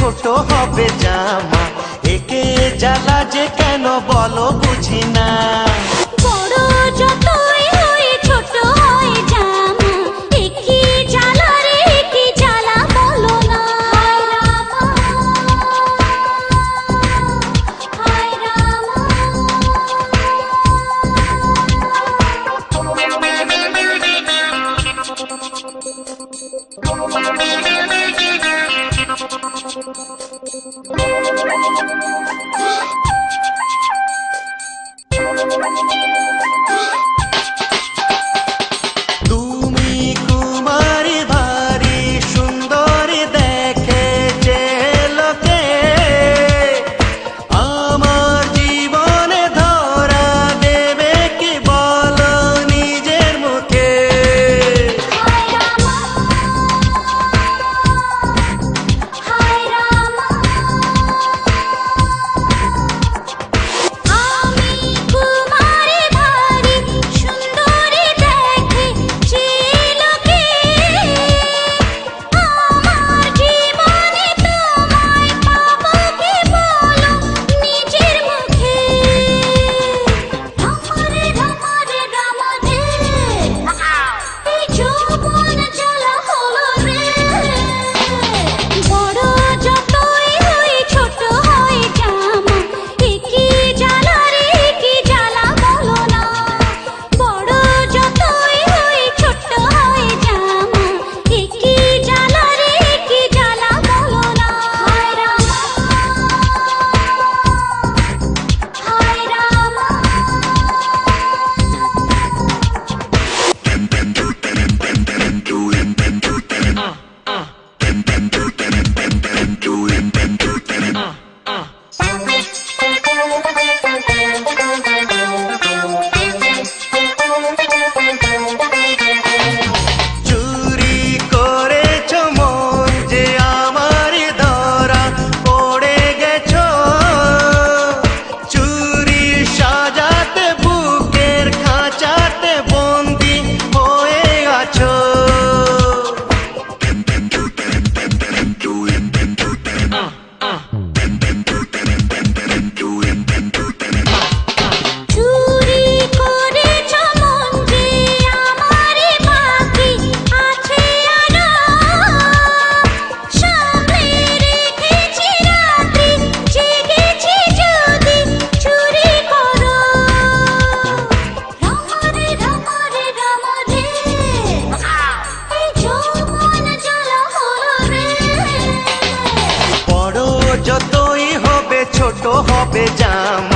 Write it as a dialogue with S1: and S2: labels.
S1: ছোট হবে জামা। একে জ্বালা যে কেন বলো বুঝি না।
S2: বড় যতই হই ছোট হয় জামা, একি জ্বালা রে একি জ্বালা বলো না। হায় রামা হায় রামা।
S1: তুমি কুমারী ভারী সুন্দরী দেখে যে লোকে, আমার জীবনে ধরা দেবে কি বলো নিজের মুখে।
S2: হায় রামা হায় রামা। আমি কুমারী ভারী সুন্দরী দেখে যে লোকে, আমার জীবনে তোমায় পাবো কি বলো নিজের মুখে। রামারে রামারে রামারে, এই যৌবন জ্বালা হলো রে। বড় যতই হই ছোট হয় জামা, একি জ্বালা রে একি জ্বালা বলো না। বড় যতই হই ছোট হয় জামা, একি জ্বালা রে একি জ্বালা বলো না। হায় রামা হায় রামা।
S1: চুরি করেছ মন যে আমার ধরা পড়ে গেছো, চুরি সাজাতে বুকের খাঁচাতে বন্দি হয়ে আছো।
S2: চুরি করেছ মন যে আমারই বাকি আছে আরো, সামনে রেখেছি রাত্রি জেগেছি যদি চুরি করো। রামারে রামারে রামারে, এই যৌবন জ্বালা হলো রে।
S1: বড় যতই হবে ছোট হবে জামা।